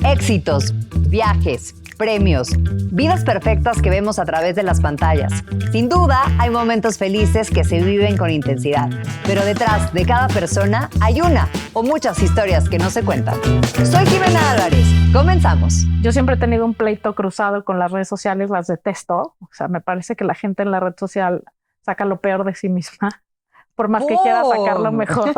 Éxitos, viajes, premios, vidas perfectas que vemos a través de las pantallas. Sin duda, hay momentos felices que se viven con intensidad, pero detrás de cada persona hay una o muchas historias que no se cuentan. Soy Jimena Álvarez. Comenzamos. Yo siempre he tenido un pleito cruzado con las redes sociales, las detesto. O sea, me parece que la gente en la red social saca lo peor de sí misma, por más que quiera sacar lo mejor.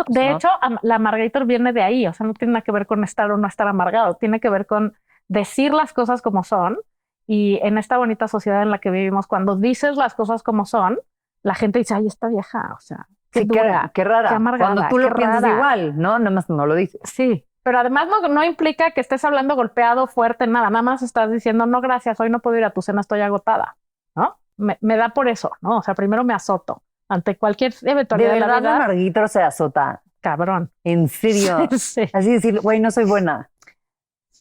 De hecho, la amargator viene de ahí. O sea, no tiene nada que ver con estar o no estar amargado. Tiene que ver con decir las cosas como son. Y en esta bonita sociedad en la que vivimos, cuando dices las cosas como son, la gente dice, ay, esta vieja, o sea, qué dura, qué rara. Qué amargada, cuando tú lo piensas igual, ¿no? Nada más no lo dices. Sí, pero además no implica que estés hablando golpeado, fuerte, nada más estás diciendo, no, gracias, hoy no puedo ir a tu cena, estoy agotada, ¿no? Me da por eso, ¿no? O sea, primero me azoto ante cualquier eventualidad de de la verdad, vida. la amarguito se azota. Cabrón. ¿En serio? Sí. Así decir, güey, no soy buena.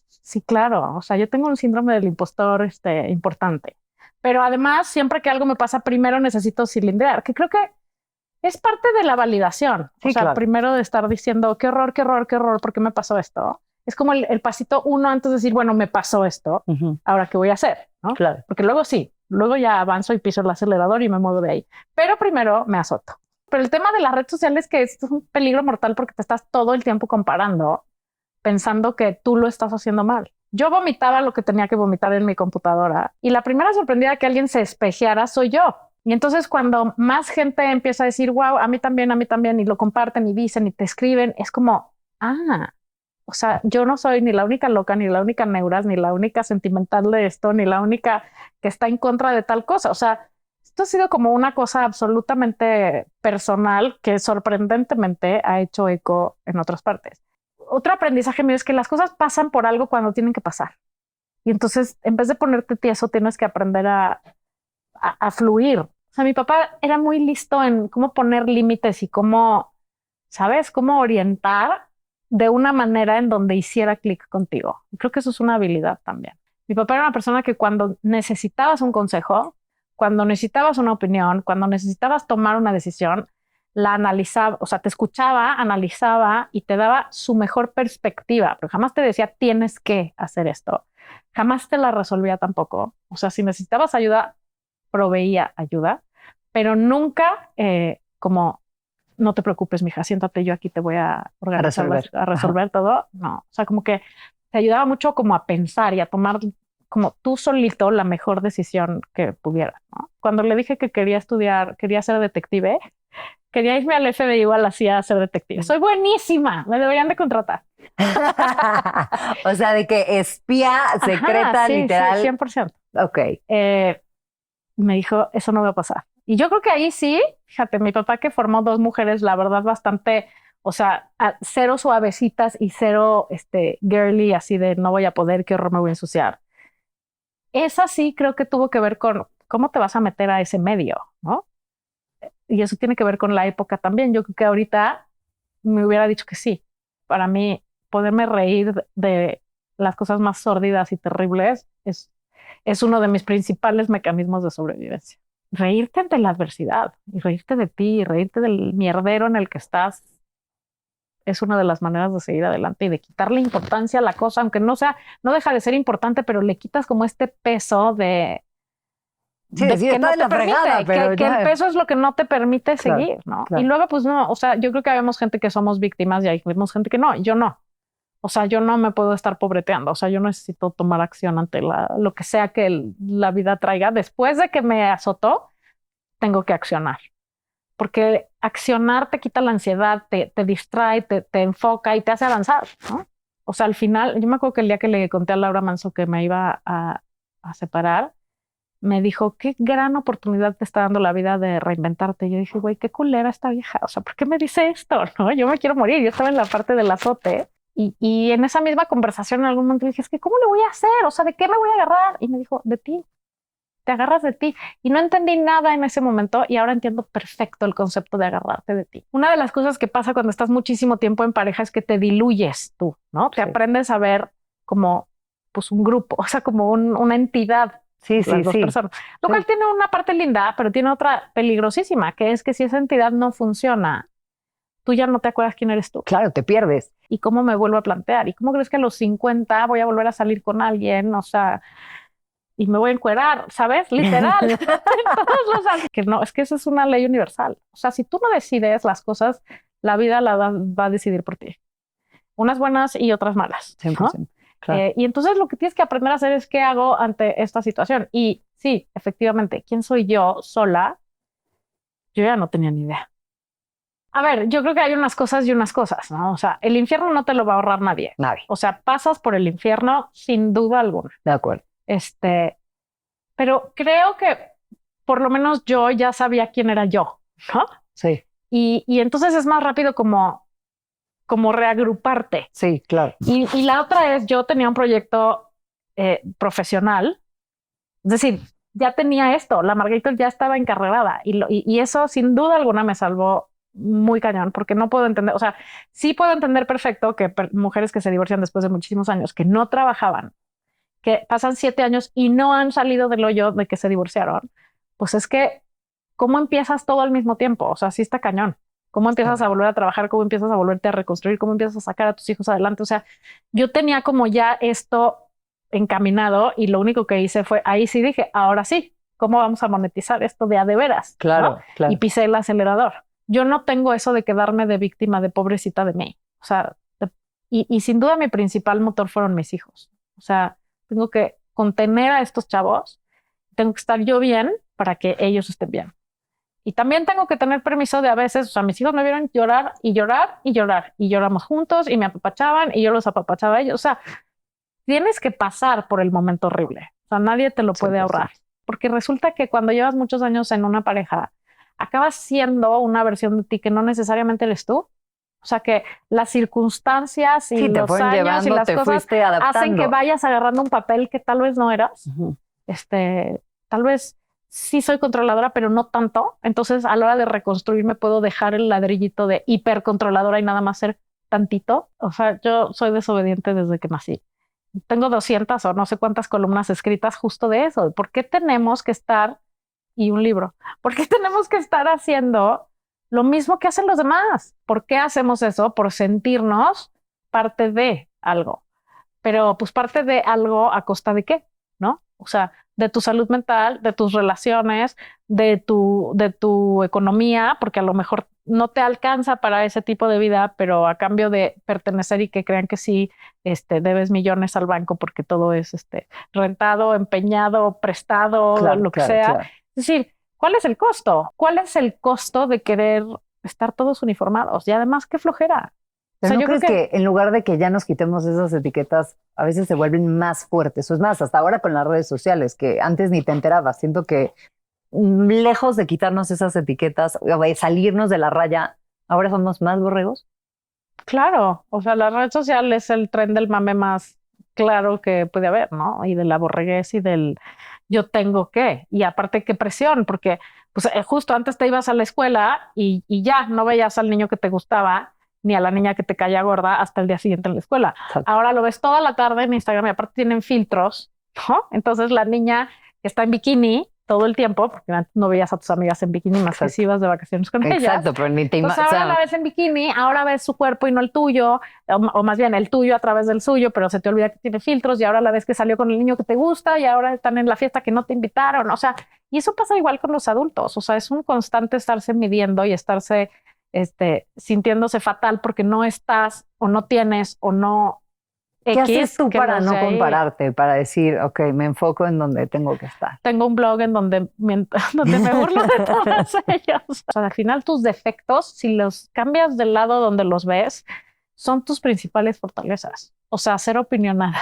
Sí, claro. O sea, yo tengo un síndrome del impostor importante. Pero además, siempre que algo me pasa, primero necesito cilindrar, que creo que es parte de la validación. Sí, o sea, claro. Primero de estar diciendo, qué horror, qué horror, qué horror, ¿por qué me pasó esto? Es como el pasito uno antes de decir, bueno, me pasó esto, ahora qué voy a hacer, ¿no? Claro. Porque luego ya avanzo y piso el acelerador y me muevo de ahí. Pero primero me azoto. Pero el tema de las redes sociales es que es un peligro mortal porque te estás todo el tiempo comparando, pensando que tú lo estás haciendo mal. Yo vomitaba lo que tenía que vomitar en mi computadora y la primera sorprendida que alguien se espejeara soy yo. Y entonces cuando más gente empieza a decir, wow, a mí también, y lo comparten y dicen y te escriben, es como, o sea, yo no soy ni la única loca, ni la única neuras, ni la única sentimental de esto, ni la única que está en contra de tal cosa. O sea, esto ha sido como una cosa absolutamente personal que sorprendentemente ha hecho eco en otras partes. Otro aprendizaje mío es que las cosas pasan por algo cuando tienen que pasar. Y entonces, en vez de ponerte tieso, tienes que aprender a fluir. O sea, mi papá era muy listo en cómo poner límites y cómo, ¿sabes? Cómo orientar de una manera en donde hiciera clic contigo. Y creo que eso es una habilidad también. Mi papá era una persona que cuando necesitabas un consejo, cuando necesitabas una opinión, cuando necesitabas tomar una decisión, la analizaba, o sea, te escuchaba, analizaba y te daba su mejor perspectiva, pero jamás te decía, tienes que hacer esto. Jamás te la resolvía tampoco. O sea, si necesitabas ayuda, proveía ayuda, pero nunca como, no te preocupes, mija, siéntate, yo aquí te voy a organizar, a resolver todo. No, o sea, como que te ayudaba mucho como a pensar y a tomar como tú solito la mejor decisión que pudieras, ¿no? Cuando le dije que quería estudiar, quería ser detective, quería irme al FBI o a la CIA a ser detective. Soy buenísima, me deberían de contratar. O sea, de que espía secreta, sí, literal. Sí, 100%. Ok. Me dijo, eso no va a pasar. Y yo creo que ahí sí, fíjate, mi papá que formó dos mujeres, la verdad, bastante, o sea, cero suavecitas y cero girly, así de no voy a poder, qué horror, me voy a ensuciar. Esa sí creo que tuvo que ver con cómo te vas a meter a ese medio, ¿no? Y eso tiene que ver con la época también. Yo creo que ahorita me hubiera dicho que sí. Para mí, poderme reír de las cosas más sórdidas y terribles es uno de mis principales mecanismos de sobrevivencia. Reírte ante la adversidad y reírte de ti y reírte del mierdero en el que estás es una de las maneras de seguir adelante y de quitarle importancia a la cosa, aunque no deja de ser importante, pero le quitas como este peso de Sí, que está no de la te permite, fregada, pero que el peso es lo que no te permite seguir, ¿no? Claro. Y luego, pues no, o sea, yo creo que habemos gente que somos víctimas y hay vemos gente que no, yo no. O sea, yo no me puedo estar pobreteando, o sea, yo necesito tomar acción ante lo que sea que la vida traiga. Después de que me azotó, tengo que accionar. Porque accionar te quita la ansiedad, te distrae, te enfoca y te hace avanzar, ¿no? O sea, al final, yo me acuerdo que el día que le conté a Laura Manso que me iba a separar, me dijo, qué gran oportunidad te está dando la vida de reinventarte. Yo dije, güey, qué culera esta vieja. O sea, ¿por qué me dice esto? ¿No? Yo me quiero morir. Yo estaba en la parte del azote y en esa misma conversación en algún momento dije, es que ¿cómo le voy a hacer? O sea, ¿de qué me voy a agarrar? Y me dijo, de ti. Te agarras de ti. Y no entendí nada en ese momento y ahora entiendo perfecto el concepto de agarrarte de ti. Una de las cosas que pasa cuando estás muchísimo tiempo en pareja es que te diluyes tú, ¿no? Te aprendes a ver como pues un grupo, o sea, como una entidad. Las dos personas. Lo cual tiene una parte linda, pero tiene otra peligrosísima, que es que si esa entidad no funciona, tú ya no te acuerdas quién eres tú. Claro, te pierdes. ¿Y cómo me vuelvo a plantear? ¿Y cómo crees que a los 50 voy a volver a salir con alguien? O sea, y me voy a encuerar, ¿sabes? Literal. En todos los que no, es que esa es una ley universal. O sea, si tú no decides las cosas, la vida va a decidir por ti. Unas buenas y otras malas, ¿no? 100%. Claro. Y entonces lo que tienes que aprender a hacer es qué hago ante esta situación. Y sí, efectivamente, ¿quién soy yo sola? Yo ya no tenía ni idea. A ver, yo creo que hay unas cosas y unas cosas, ¿no? O sea, el infierno no te lo va a ahorrar nadie. Nadie. O sea, pasas por el infierno sin duda alguna. De acuerdo. Pero creo que por lo menos yo ya sabía quién era yo, ¿no? Sí. Y entonces es más rápido como reagruparte. Sí, claro. Y la otra es, yo tenía un proyecto profesional, es decir, ya tenía esto, la Margarita ya estaba encarrerada y eso sin duda alguna me salvó muy cañón, porque no puedo entender, o sea, sí puedo entender perfecto que mujeres que se divorcian después de muchísimos años, que no trabajaban, que pasan 7 años y no han salido del hoyo de que se divorciaron, pues es que, ¿cómo empiezas todo al mismo tiempo? O sea, sí está cañón. ¿Cómo empiezas a volver a trabajar? ¿Cómo empiezas a volverte a reconstruir? ¿Cómo empiezas a sacar a tus hijos adelante? O sea, yo tenía como ya esto encaminado y lo único que hice fue, ahí sí dije, ahora sí, ¿cómo vamos a monetizar esto de a de veras? Claro, ¿no? claro. Y pisé el acelerador. Yo no tengo eso de quedarme de víctima, de pobrecita de mí. O sea, y sin duda mi principal motor fueron mis hijos. O sea, tengo que contener a estos chavos, tengo que estar yo bien para que ellos estén bien. Y también tengo que tener permiso de a veces, o sea, mis hijos me vieron llorar y llorar y llorar y lloramos juntos y me apapachaban y yo los apapachaba a ellos. O sea, tienes que pasar por el momento horrible. O sea, nadie te lo puede ahorrar, porque resulta que cuando llevas muchos años en una pareja, acabas siendo una versión de ti que no necesariamente eres tú. O sea, que las circunstancias y los años y las cosas hacen que vayas agarrando un papel que tal vez no eras. Uh-huh. Tal vez sí soy controladora, pero no tanto. Entonces, a la hora de reconstruirme, puedo dejar el ladrillito de hipercontroladora y nada más ser tantito. O sea, yo soy desobediente desde que nací. Tengo 200 o no sé cuántas columnas escritas justo de eso. ¿Por qué tenemos que estar, y un libro, por qué tenemos que estar haciendo lo mismo que hacen los demás? ¿Por qué hacemos eso? Por sentirnos parte de algo. Pero pues parte de algo a costa de qué, ¿no? O sea, de tu salud mental, de tus relaciones, de tu economía, porque a lo mejor no te alcanza para ese tipo de vida, pero a cambio de pertenecer y que crean que sí, debes millones al banco porque todo es rentado, empeñado, prestado, claro, lo que sea. Claro. Es decir, ¿cuál es el costo? ¿Cuál es el costo de querer estar todos uniformados? Y además, qué flojera. Pero ¿no crees que en lugar de que ya nos quitemos esas etiquetas, a veces se vuelven más fuertes? O es más, hasta ahora con las redes sociales, que antes ni te enterabas. Siento que lejos de quitarnos esas etiquetas, de salirnos de la raya, ahora somos más borregos. Claro, o sea, la red social es el tren del mame más claro que puede haber, ¿no? Y de la borreguez y del yo tengo que. Y aparte, qué presión, porque pues, justo antes te ibas a la escuela y ya no veías al niño que te gustaba ni a la niña que te caía gorda hasta el día siguiente en la escuela. Exacto. Ahora lo ves toda la tarde en Instagram y aparte tienen filtros, ¿no? Entonces la niña que está en bikini todo el tiempo, porque antes no veías a tus amigas en bikini más que si ibas de vacaciones con ellas. Exacto, pero ni te imaginas. Ahora la ves en bikini, ahora ves su cuerpo y no el tuyo, o más bien el tuyo a través del suyo, pero se te olvida que tiene filtros y ahora la ves que salió con el niño que te gusta y ahora están en la fiesta que no te invitaron. O sea, y eso pasa igual con los adultos. O sea, es un constante estarse midiendo y estarse sintiéndose fatal porque no estás o no tienes o no. ¿Qué haces tú para no compararte? Para decir, ok, me enfoco en donde tengo que estar. Tengo un blog en donde me burlo de todas ellas. O sea, al final tus defectos, si los cambias del lado donde los ves, son tus principales fortalezas. O sea, ser opinionada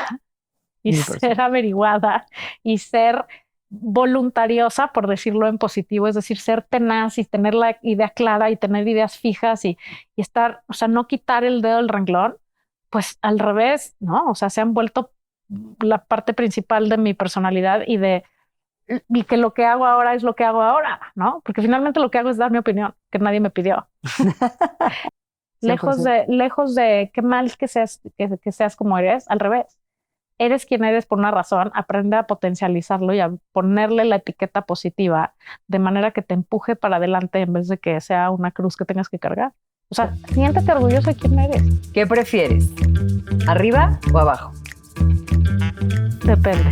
y ser averiguada y ser voluntariosa, por decirlo en positivo, es decir, ser tenaz y tener la idea clara y tener ideas fijas y estar, o sea, no quitar el dedo del renglón. Pues al revés, ¿no? O sea, se han vuelto la parte principal de mi personalidad y que lo que hago ahora es lo que hago ahora, ¿no? Porque finalmente lo que hago es dar mi opinión, que nadie me pidió. lejos de qué mal que seas como eres, al revés. Eres quien eres por una razón, aprende a potencializarlo y a ponerle la etiqueta positiva de manera que te empuje para adelante en vez de que sea una cruz que tengas que cargar. O sea, siéntete orgulloso de quién eres. ¿Qué prefieres? ¿Arriba o abajo? Depende.